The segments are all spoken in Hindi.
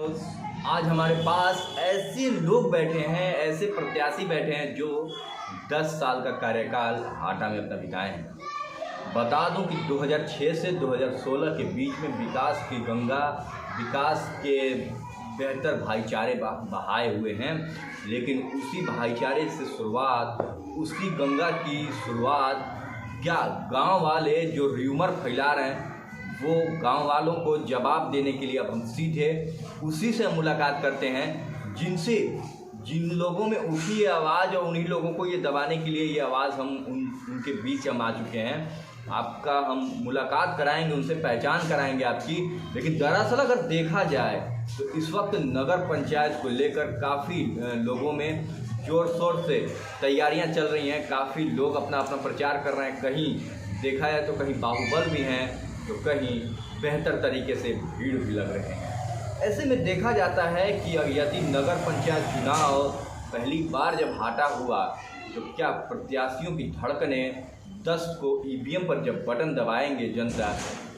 आज हमारे पास ऐसे लोग बैठे हैं, ऐसे प्रत्याशी बैठे हैं जो 10 साल का कार्यकाल हाटा में अपना बिताए हैं। बता दूं कि 2006 से 2016 के बीच में विकास की गंगा, विकास के बेहतर भाईचारे बहाए हुए हैं, लेकिन उसी भाईचारे से शुरुआत, उसी गंगा की शुरुआत क्या गांव वाले जो र्यूमर फैला रहे हैं वो गांव वालों को जवाब देने के लिए अब हम सीधे उसी से मुलाकात करते हैं जिन लोगों में उठी ये आवाज़ और उन्हीं लोगों को ये दबाने के लिए ये आवाज़ हम उनके बीच हम आ चुके हैं। आपका हम मुलाकात कराएंगे, उनसे पहचान कराएंगे आपकी। लेकिन दरअसल अगर देखा जाए तो इस वक्त नगर पंचायत को लेकर काफ़ी लोगों में ज़ोर शोर से तैयारियां चल रही हैं। काफ़ी लोग अपना अपना प्रचार कर रहे हैं। कहीं देखा जाए तो कहीं बाहुबल भी हैं तो कहीं बेहतर तरीके से भीड़ भी लग रहे हैं। ऐसे में देखा जाता है कि यदि नगर पंचायत चुनाव पहली बार जब हाटा हुआ तो क्या प्रत्याशियों की धड़कनें 10 को ईवीएम पर जब बटन दबाएंगे जनता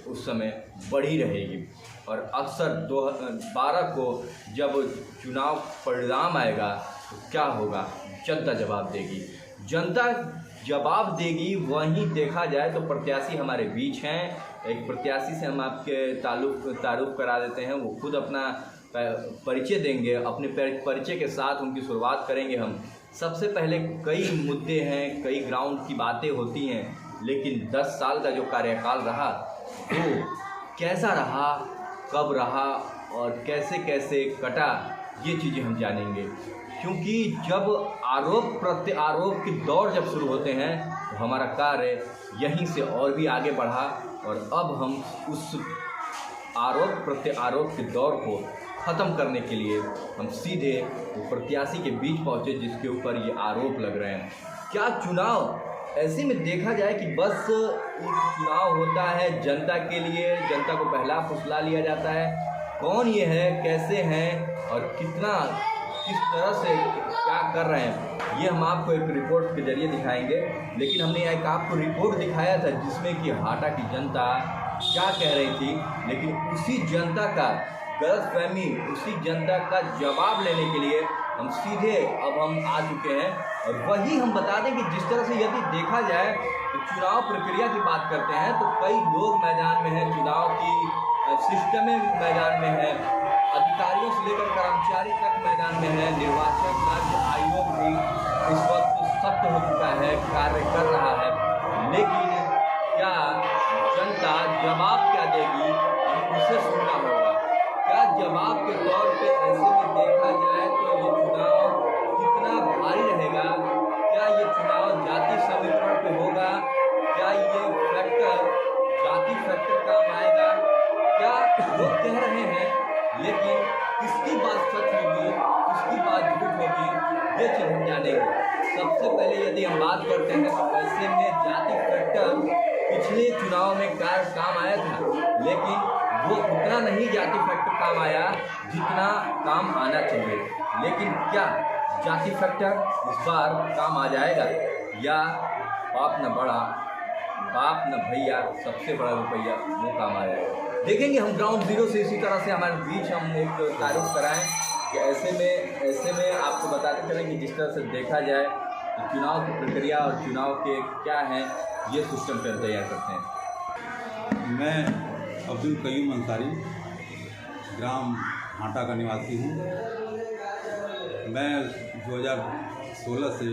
उस समय बढ़ी रहेगी, और अक्सर 12 को जब चुनाव परिणाम आएगा तो क्या होगा, जनता जवाब देगी। जनता जवाब देगी। वहीं देखा जाए तो प्रत्याशी हमारे बीच हैं। एक प्रत्याशी से हम आपके तारुफ करा देते हैं। वो खुद अपना परिचय देंगे, अपने परिचय के साथ उनकी शुरुआत करेंगे हम। सबसे पहले कई मुद्दे हैं, कई ग्राउंड की बातें होती हैं, लेकिन 10 साल का जो कार्यकाल रहा वो कैसा रहा, कब रहा और कैसे कैसे कटा, ये चीज़ें हम जानेंगे। क्योंकि जब आरोप प्रत्यारोप के दौर जब शुरू होते हैं तो हमारा कार्य यहीं से और भी आगे बढ़ा, और अब हम उस आरोप प्रत्यारोप के दौर को ख़त्म करने के लिए हम सीधे वो प्रत्याशी के बीच पहुँचे जिसके ऊपर ये आरोप लग रहे हैं। क्या चुनाव, ऐसे में देखा जाए कि बस एक चुनाव होता है जनता के लिए, जनता को पहला फुसला लिया जाता है, कौन ये है, कैसे हैं और किस तरह से क्या कर रहे हैं, ये हम आपको एक रिपोर्ट के जरिए दिखाएंगे। लेकिन हमने एक आपको रिपोर्ट दिखाया था जिसमें कि हाटा की जनता क्या कह रही थी, लेकिन उसी जनता का गलतफहमी, उसी जनता का जवाब लेने के लिए हम सीधे अब हम आ चुके हैं। और वही हम बता दें कि जिस तरह से यदि देखा जाए तो चुनाव प्रक्रिया की बात करते हैं तो कई लोग मैदान में हैं, चुनाव की सिस्टम में मैदान में है, अधिकारियों से लेकर कर्मचारी तक मैदान में है। निर्वाचन राज्य आयोग भी इस वक्त सख्त हो चुका है, कार्य कर रहा है, लेकिन क्या जनता जवाब क्या देगी, हमें उसे सुनना होगा। क्या जवाब के तौर पे ऐसे में देखा जाए तो ये चुनाव कितना भारी रहेगा, क्या ये चुनाव जाति समीकरण पे होगा, क्या ये फैक्टर जाति फैक्टर काम आएगा, क्या लोग कह रहे हैं, लेकिन किसकी बात सच होगी, किसकी बात झूठ होगी, ये चीज़ हम जानेंगे। सबसे पहले यदि हम बात करते हैं तो ऐसे में जाति फैक्टर पिछले चुनाव में काम आया था, लेकिन वो उतना नहीं जाति फैक्टर काम आया जितना काम आना चाहिए। लेकिन क्या जाति फैक्टर इस बार काम आ जाएगा, या बाप न बड़ा बाप न भैया सबसे बड़ा रुपया वो काम आ जाएगा। देखेंगे हम ग्राउंड जीरो से। इसी तरह से हमारे बीच हम एक तारुफ कराएं कि ऐसे में आपको बताते चलें कि जिस तरह से देखा जाए तो चुनाव की प्रक्रिया और चुनाव के क्या हैं ये सिस्टम पर तैयार करते हैं। मैं अब्दुल कयूम अंसारी ग्राम हाटा का निवासी हूँ। मैं 2006 से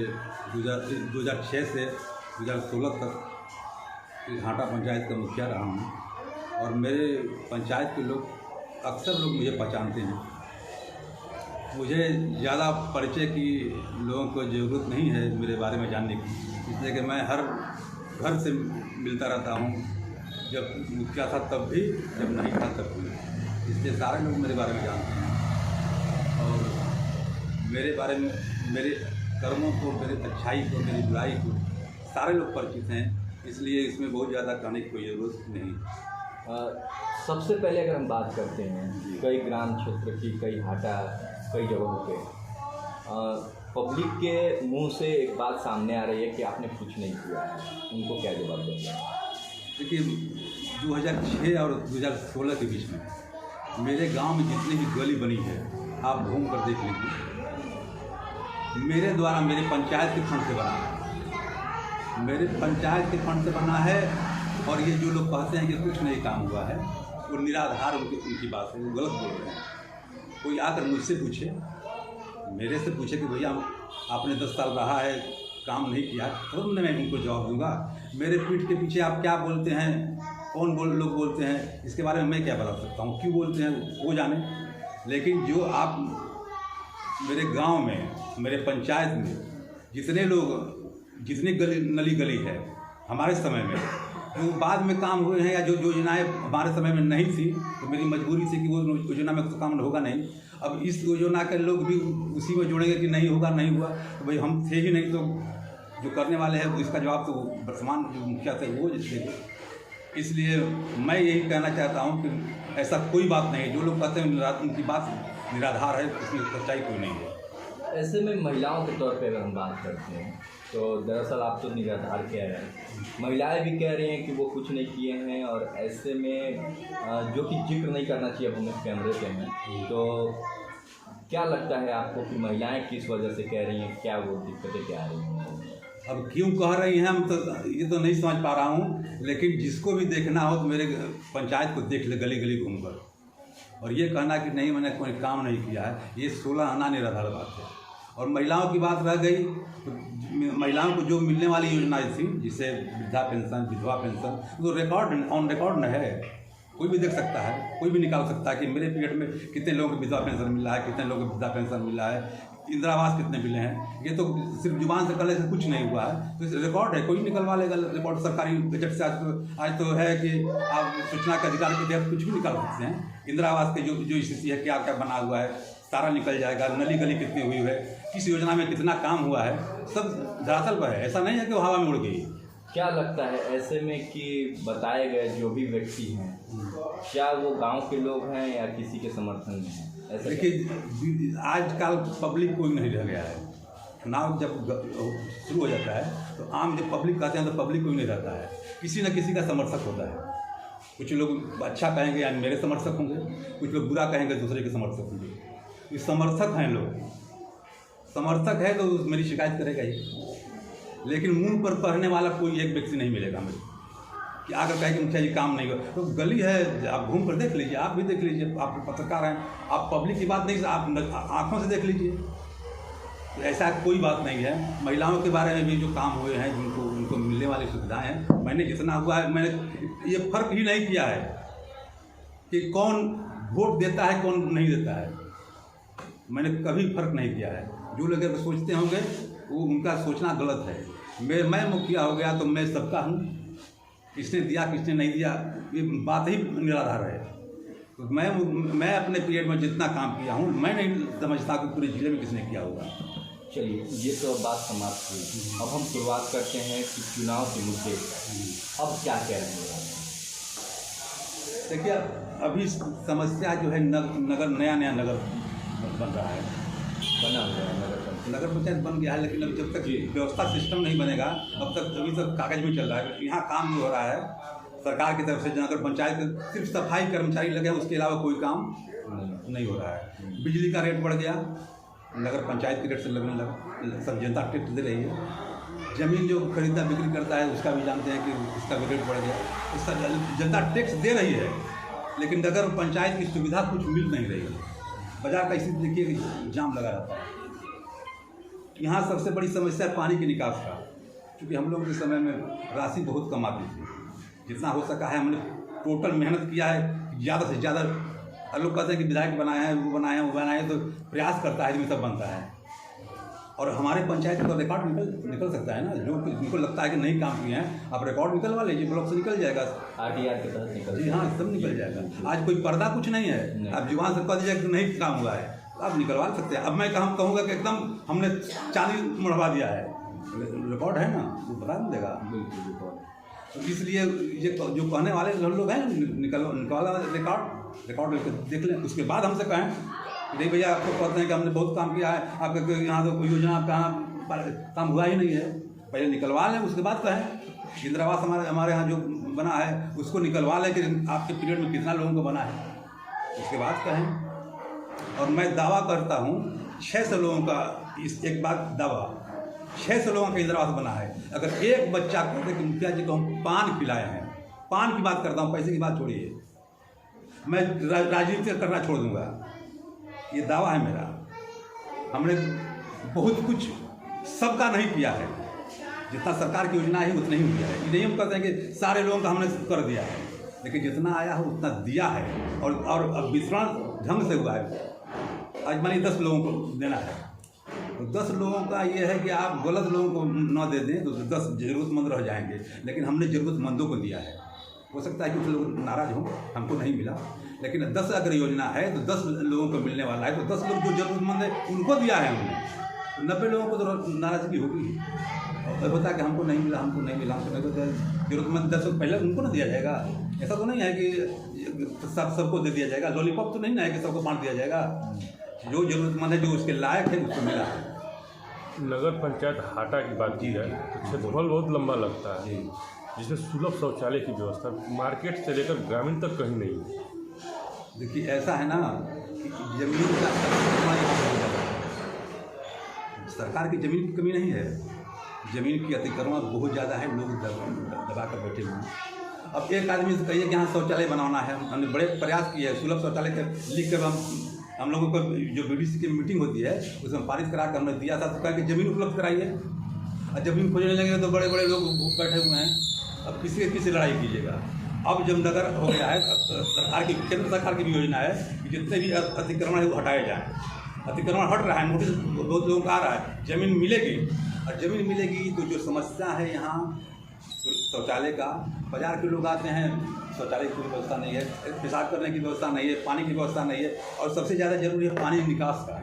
2016 तक इस हाटा पंचायत का मुखिया रहा हूँ, और मेरे पंचायत के लोग अक्सर लोग मुझे पहचानते हैं। मुझे ज़्यादा परिचय की लोगों को ज़रूरत नहीं है मेरे बारे में जानने की, इसलिए कि मैं हर घर से मिलता रहता हूँ, जब मुखिया था तब भी, जब नहीं था तब भी, इसलिए सारे लोग मेरे बारे में जानते हैं और मेरे बारे में, मेरे कर्मों को, मेरी अच्छाई को, मेरी बुराई को सारे लोग परिचित हैं, इसलिए इसमें बहुत ज़्यादा कहने की कोई ज़रूरत नहीं। सबसे पहले अगर हम बात करते हैं कई ग्राम क्षेत्र की, कई हाटा, कई जगहों पे पब्लिक के मुंह से एक बात सामने आ रही है कि आपने कुछ नहीं किया है, उनको क्या जवाब देंगे? देखिए 2006 और 2016 के बीच में मेरे गांव में जितनी भी गली बनी है आप घूम कर देख लीजिए, मेरे द्वारा मेरे पंचायत के फंड से बना है, मेरे पंचायत के फंड से बना है। और ये जो लोग कहते हैं कि कुछ नहीं काम हुआ है, वो निराधार उनकी बात है, वो गलत बोल रहे हैं। कोई आकर मुझसे पूछे, मेरे से पूछे कि भैया आपने 10 साल रहा है काम नहीं किया, तो मैं उनको जवाब दूंगा। मेरे पीठ के पीछे आप क्या बोलते हैं, कौन लोग बोलते हैं, इसके बारे में मैं क्या बता सकता हूँ, क्यों बोलते हैं वो जाने। लेकिन जो आप मेरे गांव में, मेरे पंचायत में जितने लोग, जितनी नली गली है हमारे समय में, जो बाद में काम हुए हैं या जो योजनाएं हमारे समय में नहीं थी, तो मेरी मजबूरी थी कि वो योजना में तो काम होगा नहीं। अब इस योजना के लोग भी उसी में जोड़ेंगे कि नहीं होगा, नहीं हुआ, तो भाई हम थे ही नहीं, तो जो करने वाले हैं तो इसका जवाब तो वर्तमान जो मुखिया थे वो देंगे। इसलिए मैं यही कहना चाहता हूँ कि ऐसा कोई बात नहीं है। जो लोग कहते हैं उनकी बात निराधार है, उसमें सच्चाई कोई नहीं है। ऐसे में महिलाओं के तौर पे अगर हम बात करते हैं तो दरअसल आप तो निराधार कह रहे हैं, महिलाएं भी कह रही हैं कि वो कुछ नहीं किए हैं, और ऐसे में जो कि जिक्र नहीं करना चाहिए, अब हम कैमरे पे हैं, तो क्या लगता है आपको कि महिलाएं किस वजह से कह रही हैं, क्या वो दिक्कतें क्या आ रही हैं? अब क्यों कह रही हैं हम तो ये तो नहीं समझ पा रहा हूँ, लेकिन जिसको भी देखना हो तो मेरे पंचायत को देख ले गली गली घूमकर, और ये कहना कि नहीं मैंने कोई काम नहीं किया है, ये 16 आना निराधार बात है। और महिलाओं की बात रह गई, तो महिलाओं को जो मिलने वाली योजनाएं थी, जिसे वृद्धा पेंशन, विधवा पेंशन, तो रिकॉर्ड ऑन रिकॉर्ड न है, कोई भी देख सकता है, कोई भी निकाल सकता है कि मेरे पीरियड में कितने लोगों को विधवा पेंशन मिला है, कितने लोगों को वृद्धा पेंशन मिला है, इंदिरा आवास कितने मिले हैं। ये तो सिर्फ जुबान से करने से कुछ नहीं हुआ है, तो रिकॉर्ड है, कोई निकलवा लेगा रिकॉर्ड। सरकारी बजट से आज तो है कि आप सूचना के अधिकार के तहत कुछ भी निकाल सकते हैं। इंदिरा आवास की जो स्थिति है, क्या क्या बना हुआ है, सारा निकल जाएगा। नली गली कितनी हुई है, किस योजना में कितना काम हुआ है, सब धरातल पर है। ऐसा नहीं है कि वो हवा में उड़ गई। क्या लगता है ऐसे में कि बताए गए जो भी व्यक्ति हैं, क्या वो गांव के लोग हैं या किसी के समर्थन में हैं? देखिए आजकल पब्लिक कोई नहीं रह गया है। चुनाव जब शुरू हो जाता है तो आम जब पब्लिक कहते हैं तो पब्लिक कोई नहीं रहता है, किसी न किसी का समर्थक होता है। कुछ लोग अच्छा कहेंगे यानी मेरे समर्थक होंगे, कुछ लोग बुरा कहेंगे दूसरे के समर्थक होंगे। ये समर्थक हैं लोग, समर्थक है तो मेरी शिकायत करेगा ही, लेकिन मुंह पर पढ़ने वाला कोई एक व्यक्ति नहीं मिलेगा मुझे कि आकर कहे कि मुखिया जी काम नहीं हुआ। तो गली है, आप घूम कर देख लीजिए, आप भी देख लीजिए, आप पत्रकार हैं, आप पब्लिक की बात नहीं, आप आँखों से देख लीजिए। तो ऐसा कोई बात नहीं है। महिलाओं के बारे में भी जो काम हुए हैं, जिनको उनको मिलने वाली सुविधाएं हैं, मैंने जितना हुआ है, मैंने ये फर्क ही नहीं किया है कि कौन वोट देता है कौन नहीं देता है, मैंने कभी फर्क नहीं किया है। जो लोग अगर सोचते होंगे वो उनका सोचना गलत है। मैं मुखिया हो गया तो मैं सबका हूँ, किसने दिया किसने नहीं दिया ये बात ही निराधार है। तो मैं अपने पीरियड में जितना काम किया हूँ, मैं नहीं समझता कि पूरे जिले में किसने किया होगा। चलिए, ये तो बात समाप्त हुई। अब हम शुरुआत करते हैं कि चुनाव के मुद्दे अब क्या कह रहे हैं। देखिए अभी समस्या जो है नगर नया नगर बन रहा है, बना हुआ है नगर पंचायत बन गया है, लेकिन अभी जब तक व्यवस्था सिस्टम नहीं बनेगा अब तक अभी तक कागज में चल रहा है। यहाँ काम जो हो रहा है सरकार की तरफ से, नगर पंचायत के सिर्फ सफाई कर्मचारी लगे हैं, उसके अलावा कोई काम नहीं हो रहा है। बिजली का रेट बढ़ गया, नगर पंचायत के रेट से लगने लगा, सब जनता टैक्स दे रही है। ज़मीन जो खरीदता बिक्री करता है उसका भी जानते हैं कि उसका भी रेट बढ़ गया, उसका जनता टैक्स दे रही है, लेकिन नगर पंचायत की सुविधा कुछ मिल नहीं रही है। बाजार का स्थिति देखिए कि जाम लगा रहता है। यहाँ सबसे बड़ी समस्या है पानी के निकास का, क्योंकि हम लोगों के समय में राशि बहुत कम आती थी। जितना हो सका है हमने टोटल मेहनत किया है, ज़्यादा से ज़्यादा। लोग कहते हैं कि विधायक बनाए हैं, वो बनाए हैं, वो बनाए हैं, तो प्रयास करता है तो सब बनता है। और हमारे पंचायत का रिकॉर्ड निकल सकता है ना, जो उनको लगता है कि नहीं काम किए हैं, आप रिकॉर्ड निकलवा लीजिए, ब्लॉक से निकल जाएगा, RTR के तहत निकल। जी हाँ, सब निकल जाएगा। आज कोई पर्दा कुछ नहीं है, आप जुबान से कह दीजिए कि नहीं काम हुआ है, आप निकलवा सकते हैं। अब मैं कहूँगा कि एकदम हमने चांदी मढ़वा दिया है, रिकॉर्ड है ना, वो बता नहीं देगा। तो इसलिए ये जो कहने वाले लोग हैं निकलवा रिकॉर्ड लेकर देख लें, उसके बाद हमसे कहें नहीं भैया आपको कहते हैं कि हमने बहुत काम किया है, आपका यहाँ तो कोई योजना आपका काम हुआ ही नहीं है। पहले निकलवा लें, उसके बाद कहें। इंदिरा आवास हमारे यहाँ जो बना है उसको निकलवा लें कि आपके पीरियड में कितना लोगों को बना है, उसके बाद कहें। और मैं दावा करता हूँ 600 लोगों का, इस एक बात दावा, 600 लोगों का इंदिरावास बना है। अगर एक बच्चा कहते कि मुखिया जी को हम पान खिलाए हैं, पान की बात करता हूँ, पैसे की बात छोड़िए, मैं राजनीति करना छोड़ दूंगा, ये दावा है मेरा। हमने बहुत कुछ सबका नहीं किया है, जितना सरकार की योजना है उतना ही किया है। ये नहीं हम कहते हैं कि सारे लोगों का हमने कर दिया है, लेकिन जितना आया है उतना दिया है। और अब वितरण ढंग से हुआ है। आज मानिए 10 लोगों को देना है, तो 10 लोगों का ये है कि आप गलत लोगों को न दे दें तो 10 ज़रूरतमंद रह जाएंगे, लेकिन हमने ज़रूरतमंदों को दिया है। हो सकता है कि कुछ लोग नाराज़ हों, हमको नहीं मिला, लेकिन 10 अगर योजना है तो 10 लोगों को मिलने वाला है, तो 10 लोग जो ज़रूरतमंद है उनको दिया है हमने। 90 लोगों को तो नाराज़गी होगी, और होता है कि हमको नहीं मिला, हमको नहीं मिला, हमको नहीं मिला। ज़रूरतमंद 10 पहले उनको ना दिया जाएगा। ऐसा तो नहीं है कि सबको दे दिया जाएगा, लॉलीपॉप तो नहीं ना है कि सबको बांट दिया जाएगा। जो ज़रूरतमंद है, जो उसके लायक है, उसको मिला है। नगर पंचायत हाटा की बात की जाए तो क्षेत्रफल बहुत लंबा लगता है, जिसमें सुलभ शौचालय की व्यवस्था मार्केट से लेकर ग्रामीण तक कहीं नहीं है। देखिए ऐसा है ना कि जमीन का सरकार की ज़मीन की कमी नहीं है, ज़मीन की अतिक्रमण बहुत ज़्यादा है, लोग दबा कर बैठे हुए हैं। अब एक आदमी से कहिए कि यहाँ शौचालय बनाना है, हमने बड़े प्रयास किए हैं, सुलभ शौचालय के लिख कर हम लोगों को जो BDC की मीटिंग होती है उसमें पारित करा कर हमने दिया था, तो कहा कि ज़मीन उपलब्ध कराइए। और ज़मीन खोजने लगे तो बड़े बड़े लोग बैठे हुए हैं, अब किसी लड़ाई कीजिएगा। अब जब नगर हो गया है, सरकार की, केंद्र सरकार की भी योजना है कि जितने भी अतिक्रमण है वो हटाए जाएँ। अतिक्रमण हट रहा है, नोटिस बहुत लोगों का आ रहा है, ज़मीन मिलेगी। और ज़मीन मिलेगी तो जो समस्या है यहाँ शौचालय का, बाजार के लोग आते हैं, शौचालय की व्यवस्था नहीं है, पेशाब करने की व्यवस्था नहीं है, पानी की व्यवस्था नहीं है, और सबसे ज़्यादा जरूरी है पानी निकास का।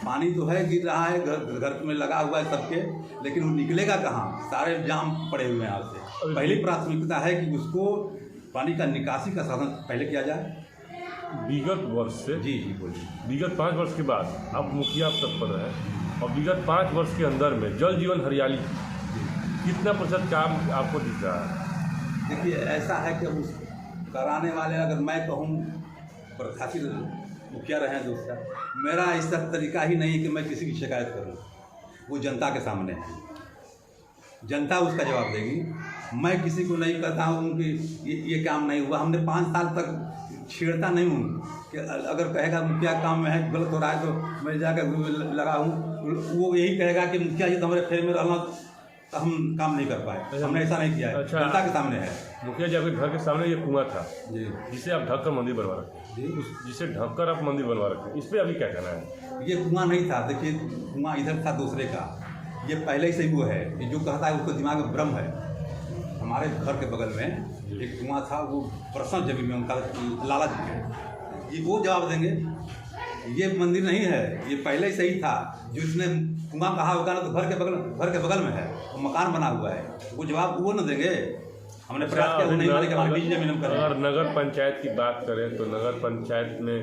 पानी तो है, गिर रहा है, घर में लगा हुआ है सबके, लेकिन वो निकलेगा कहाँ? सारे जाम पड़े हुए हैं यहाँ से। पहली प्राथमिकता है कि उसको पानी का निकासी का साधन पहले किया जाए। विगत वर्ष से जी बोलिए। विगत 5 वर्ष के बाद आप मुखिया तक पर रहे, और विगत 5 वर्ष के अंदर में जल जीवन हरियाली कितना % काम आपको दिख रहा है? देखिए ऐसा है कि उस कराने वाले, अगर मैं कहूँ प्रशासी मुखिया रहे हैं दूसरा, मेरा ऐसा तरीका ही नहीं है कि मैं किसी की शिकायत करूँ। वो जनता के सामने है, जनता उसका जवाब देगी। मैं किसी को नहीं कहता हूँ कि ये काम नहीं हुआ। हमने 5 साल तक छेड़ता नहीं हूँ कि अगर कहेगा मुखिया काम में है, गलत हो रहा है, तो मैं जाकर लगा हूँ। वो यही कहेगा कि मुखिया जी तो हमारे फेर में रहना, तो हम काम नहीं कर पाए। हमने ऐसा नहीं किया है। अच्छा, जनता के सामने है। मुखिया जी आपके घर के सामने ये कुआं था जी, जिसे आप ढककर मंदिर बनवा रखे, जिसे ढककर आप मंदिर बनवा रखे, इस पर अभी क्या कहना है? ये कुआं नहीं था। देखिए कुआं इधर था दूसरे का, ये पहले से ही वो है। ये जो कहता है उसको दिमाग में भ्रम है। हमारे घर के बगल में एक कुआं था, वो पर्सनल जमीन में उनका लाला जी है, ये वो जवाब देंगे। ये मंदिर नहीं है, ये पहले से ही था। जो इसने कुआं कहा होगा ना, तो घर के बगल में है, वो मकान बना हुआ है, वो जवाब वो न देंगे। हमने प्रयास किया, वो नहीं माने कि हमारी निजी जमीन हम करें। अगर नगर पंचायत की बात करें तो नगर पंचायत में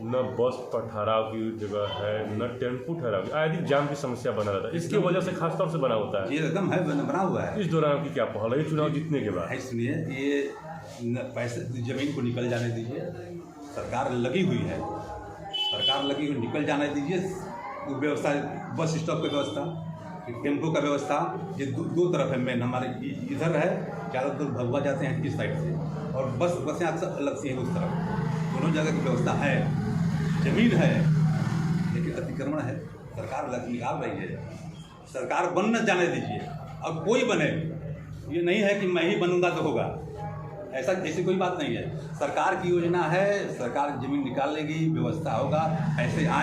न बस पर ठहराव की जगह है, न टेम्पू ठहराव, आदि जाम की समस्या बना रहता है। इसकी वजह से खासतौर से बना होता है। ये एकदम है, बना हुआ है। इस दौरान की क्या पहल है चुनाव जीतने के बाद? सुनिए, ये पैसे ज़मीन को निकल जाने दीजिए, सरकार लगी हुई है, सरकार लगी हुई, निकल जाने दीजिए। वो व्यवस्था, बस स्टॉप की व्यवस्था, टेम्पो का व्यवस्था, ये दो तरफ है। मेन हमारे इधर है, ज़्यादा दूर भगवा जाते हैं इस साइड से, और बसें अक्सर अलग से हैं उस तरफ। दोनों जगह की व्यवस्था है, ज़मीन है, लेकिन अतिक्रमण है। सरकार निकाल रही है, सरकार बन न जाने दीजिए। अब कोई बने, ये नहीं है कि मैं ही बनूंगा तो होगा, ऐसी कोई बात नहीं है। सरकार की योजना है, सरकार ज़मीन निकाल लेगी, व्यवस्था होगा, ऐसे आए।